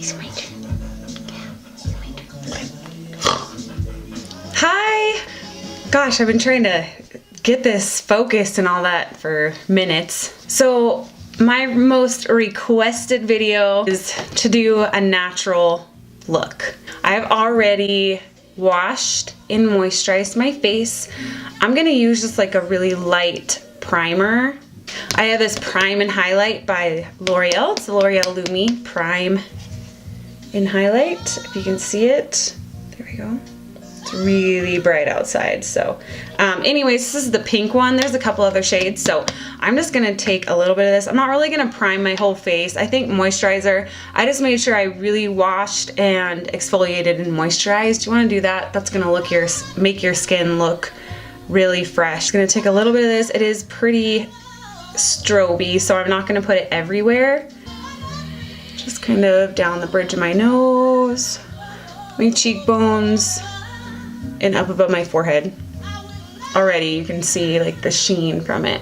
It's my turn. Hi! Gosh, I've been trying to get this focused and all that for minutes. So my most requested video is to do a natural look. I've already washed and moisturized my face. I'm gonna use just like a really light primer. I have this Prime and Highlight by L'Oreal. It's the L'Oreal Lumi Prime and Highlight. If you can see it, there we go. It's really bright outside. So anyways, this is the pink one. There's a couple other shades. So I'm just gonna take a little bit of this. I'm not really gonna prime my whole face. I think moisturizer, I just made sure I really washed and exfoliated and moisturized. You wanna do that? That's gonna make your skin look really fresh. I'm gonna take a little bit of this. It is pretty stroby, so I'm not gonna put it everywhere. Just kind of down the bridge of my nose, my cheekbones, and up above my forehead. Already you can see like the sheen from it.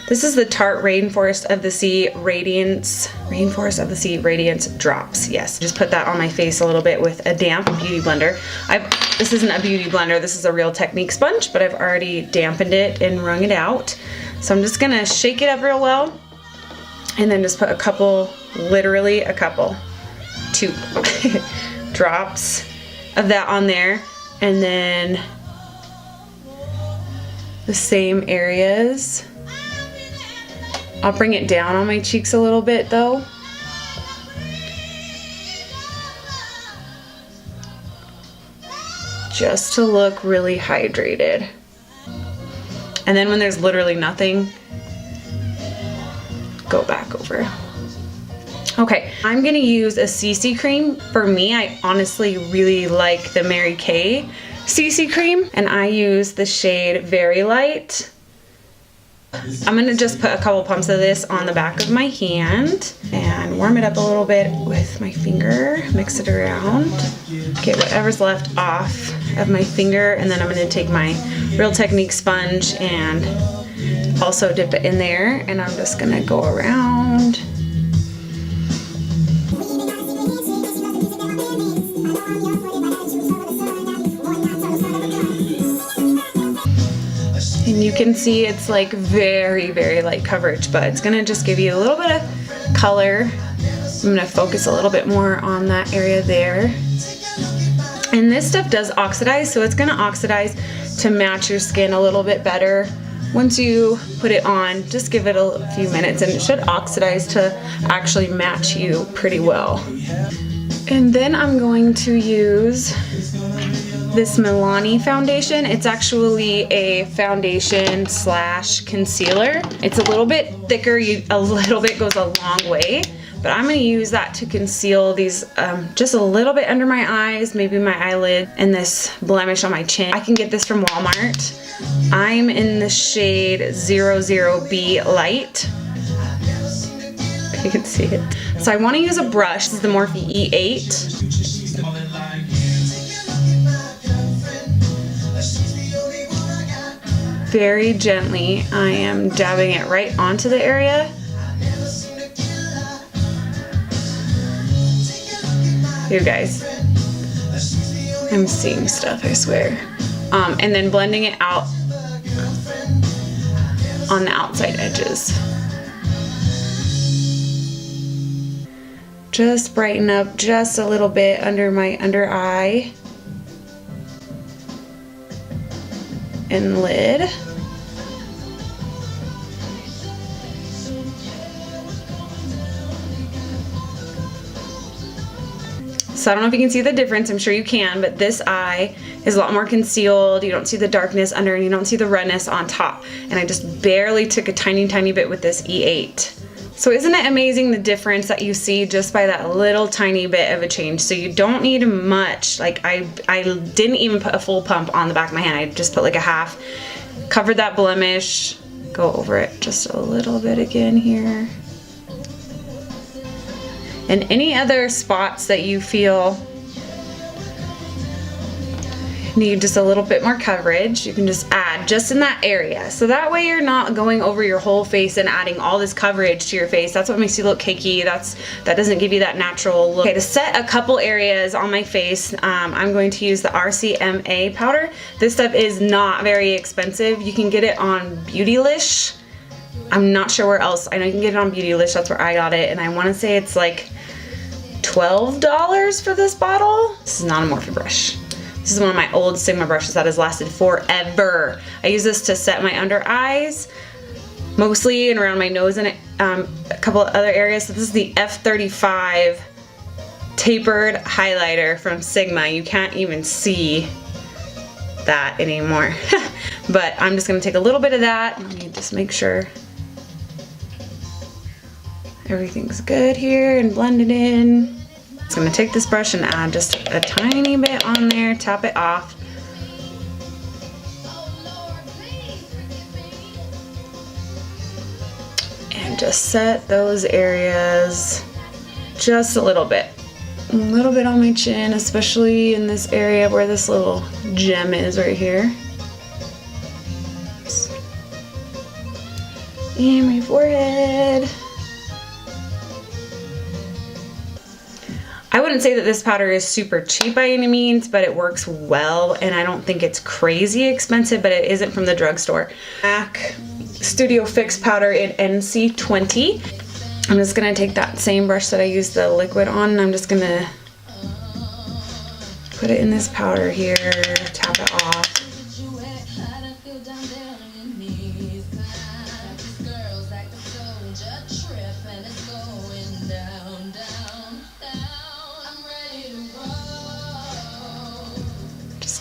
This is the Tarte Rainforest of the Sea Radiance Drops. Yes, just put that on my face a little bit with a damp beauty blender. This isn't a beauty blender, this is a Real Technique sponge, but I've already dampened it and wrung it out. So I'm just gonna shake it up real well and then just put a couple, literally a couple, 2 drops of that on there, and then the same areas. I'll bring it down on my cheeks a little bit though. Just to look really hydrated. And then when there's literally nothing, go back over. Okay, I'm gonna use a CC cream. For me, I honestly really like the Mary Kay CC cream, and I use the shade Very Light. I'm gonna just put a couple pumps of this on the back of my hand and warm it up a little bit with my finger, mix it around, get whatever's left off of my finger, and then I'm gonna take my Real Technique sponge and also dip it in there, and I'm just gonna go around. And you can see it's like very, very light coverage, but it's gonna just give you a little bit of color. I'm gonna focus a little bit more on that area there. And this stuff does oxidize, so it's gonna oxidize to match your skin a little bit better. Once you put it on, just give it a few minutes and it should oxidize to actually match you pretty well. And then I'm going to use this Milani foundation. It's actually a foundation slash concealer. It's a little bit thicker, a little bit goes a long way, but I'm gonna use that to conceal these just a little bit under my eyes, maybe my eyelid, and this blemish on my chin. I can get this from Walmart. I'm in the shade 00B Light. You can see it. So I wanna use a brush. This is the Morphe E8. Very gently, I am dabbing it right onto the area. You guys, I'm seeing stuff, I swear. And then blending it out on the outside edges. Just brighten up just a little bit under my under eye and lid. So I don't know if you can see the difference, I'm sure you can, but this eye is a lot more concealed. You don't see the darkness under and you don't see the redness on top. And I just barely took a tiny, tiny bit with this E8. So isn't it amazing the difference that you see just by that little tiny bit of a change? So you don't need much. Like I didn't even put a full pump on the back of my hand. I just put like a half, covered that blemish, go over it just a little bit again here. And any other spots that you feel need just a little bit more coverage, you can just add just in that area. So that way you're not going over your whole face and adding all this coverage to your face. That's what makes you look cakey. That doesn't give you that natural look. Okay, to set a couple areas on my face, I'm going to use the RCMA powder. This stuff is not very expensive. You can get it on Beautylish. I'm not sure where else. I know you can get it on Beautylish. That's where I got it. And I want to say it's like $12 for this bottle. This is not a Morphe brush. This is one of my old Sigma brushes that has lasted forever. I use this to set my under eyes, mostly, and around my nose and a couple of other areas. So this is the F35 tapered highlighter from Sigma. You can't even see that anymore. But I'm just gonna take a little bit of that. Let me just make sure everything's good here and blend it in. So I'm gonna take this brush and add just a tiny bit on there, tap it off. And just set those areas just a little bit. A little bit on my chin, especially in this area where this little gem is right here. And my forehead. I wouldn't say that this powder is super cheap by any means, but it works well, and I don't think it's crazy expensive, but it isn't from the drugstore. MAC Studio Fix powder in NC20. I'm just gonna take that same brush that I used the liquid on, and I'm just gonna put it in this powder here, tap it off.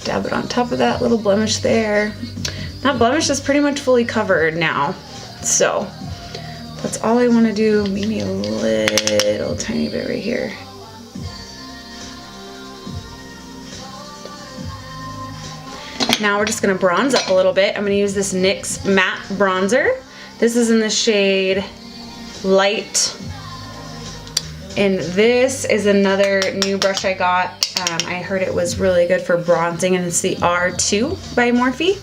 Dab it on top of that little blemish there. That blemish is pretty much fully covered now. So that's all I want to do. Maybe a little tiny bit right here. Now we're just going to bronze up a little bit. I'm going to use this NYX matte bronzer. This is in the shade Light. And this is another new brush I got. I heard it was really good for bronzing, and it's the R2 by Morphe.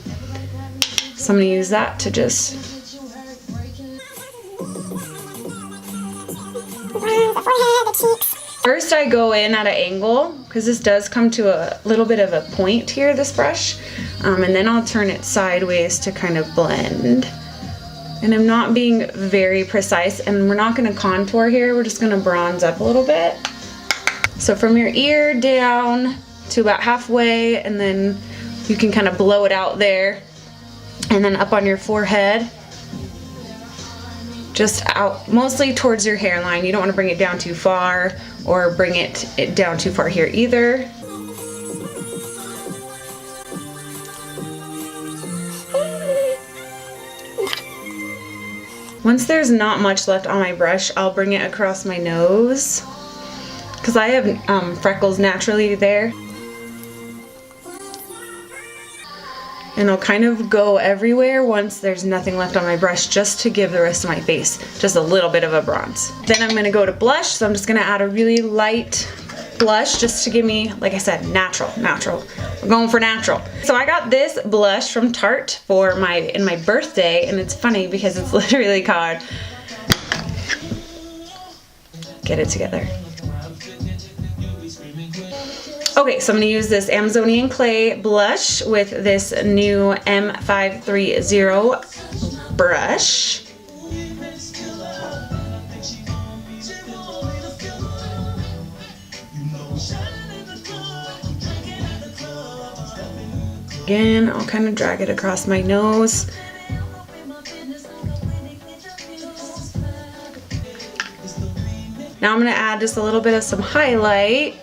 So I'm gonna use that to just first I go in at an angle, because this does come to a little bit of a point here, this brush, and then I'll turn it sideways to kind of blend. And I'm not being very precise, and we're not gonna contour here, we're just gonna bronze up a little bit. So from your ear down to about halfway, and then you can kind of blow it out there, and then up on your forehead, just out mostly towards your hairline. You don't want to bring it down too far or bring it down too far here either. Once there's not much left on my brush, I'll bring it across my nose, because I have freckles naturally there. And I'll kind of go everywhere once there's nothing left on my brush, just to give the rest of my face just a little bit of a bronze. Then I'm gonna go to blush, so I'm just gonna add a really light blush just to give me, like I said, natural. We're going for natural. So I got this blush from Tarte for my birthday, and it's funny because it's literally called Get It Together. Okay, so I'm going to use this Amazonian Clay blush with this new M530 brush. Again, I'll kind of drag it across my nose. Now I'm going to add just a little bit of some highlight.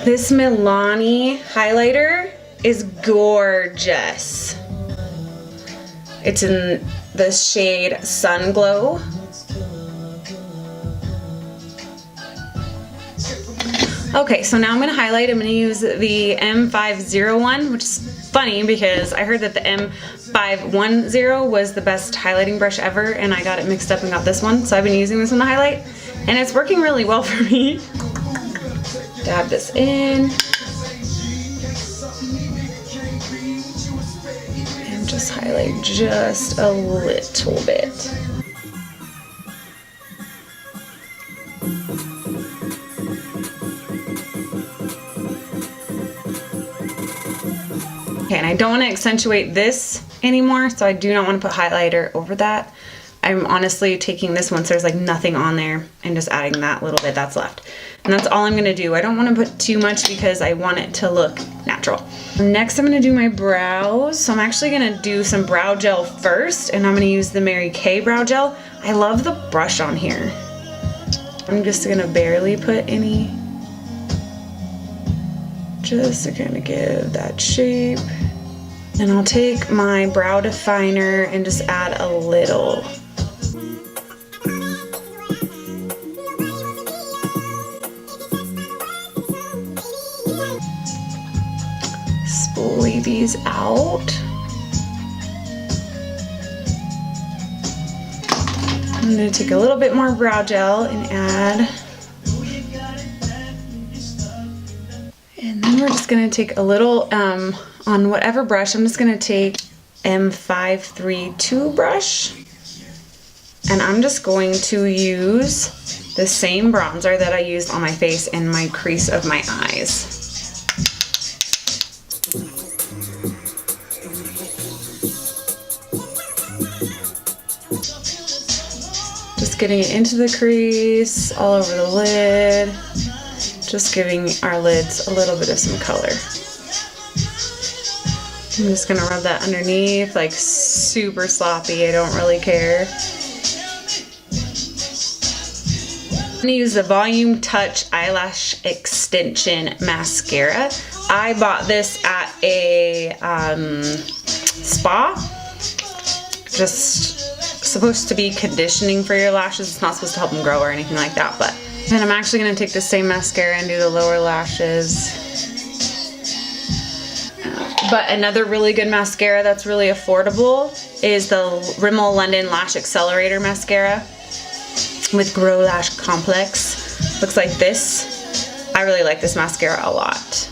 This Milani highlighter is gorgeous. It's in the shade Sunglow. Okay, so now I'm going to highlight. I'm going to use the M501, which is funny because I heard that the M510 was the best highlighting brush ever, and I got it mixed up and got this one. So I've been using this one to highlight, and it's working really well for me. Dab this in. just highlight just a little bit. Okay, and I don't want to accentuate this anymore, so I do not want to put highlighter over that. I'm honestly taking this once there's like nothing on there and just adding that little bit that's left. And that's all I'm gonna do. I don't want to put too much because I want it to look natural. Next, I'm gonna do my brows. So I'm actually gonna do some brow gel first, and I'm gonna use the Mary Kay brow gel. I love the brush on here. I'm just gonna barely put any, just to kind of give that shape. And I'll take my brow definer and just add a little. Spoolie these out. I'm gonna take a little bit more brow gel and add. And then we're just gonna take a little, on whatever brush, I'm just gonna take M532 brush. And I'm just going to use the same bronzer that I used on my face in my crease of my eyes. Just getting it into the crease, all over the lid. Just giving our lids a little bit of some color. I'm just gonna rub that underneath, like super sloppy, I don't really care. I'm gonna use the Volume Touch Eyelash Extension Mascara. I bought this at a spa. Just supposed to be conditioning for your lashes. It's not supposed to help them grow or anything like that, but then I'm actually gonna take the same mascara and do the lower lashes. But another really good mascara that's really affordable is the Rimmel London Lash Accelerator Mascara with Grow Lash Complex. Looks like this. I really like this mascara a lot.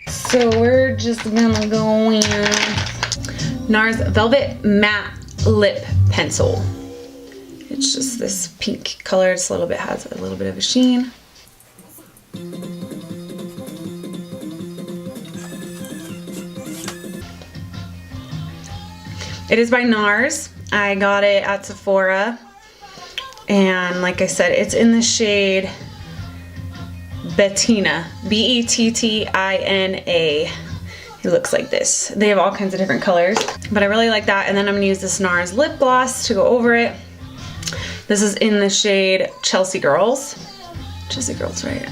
So we're just gonna go in Nars Velvet Matte Lip Pencil. It's just this pink color. It's a little bit, has a little bit of a sheen. It is by Nars. I got it at Sephora, and like I said, it's in the shade Bettina, B-E-T-T-I-N-A. It looks like this. They have all kinds of different colors, but I really like that. And then I'm gonna use this Nars lip gloss to go over it. This is in the shade Chelsea Girls. Chelsea Girls, right?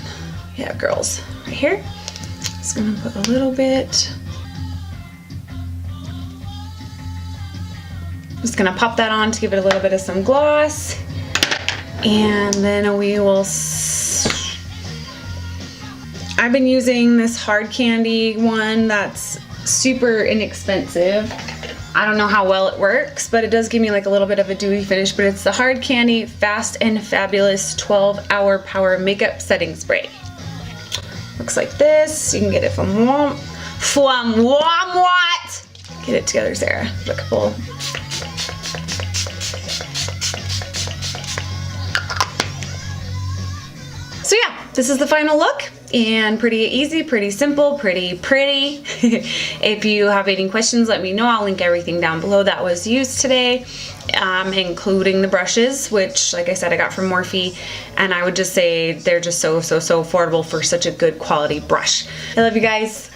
Yeah, Girls, right here. Just gonna put a little bit. Just gonna pop that on to give it a little bit of some gloss. And then we will, I've been using this hard candy one that's super inexpensive. I don't know how well it works, but it does give me like a little bit of a dewy finish, but it's the Hard Candy Fast and Fabulous 12-Hour Power Makeup Setting Spray. Looks like this. You can get it from Walmart. Get it together, Sarah. Look full. So yeah, this is the final look, and pretty easy, pretty simple, pretty. If you have any questions, let me know. I'll link everything down below that was used today, including the brushes, which, like I said, I got from Morphe, and I would just say they're just so affordable for such a good quality brush. I love you guys.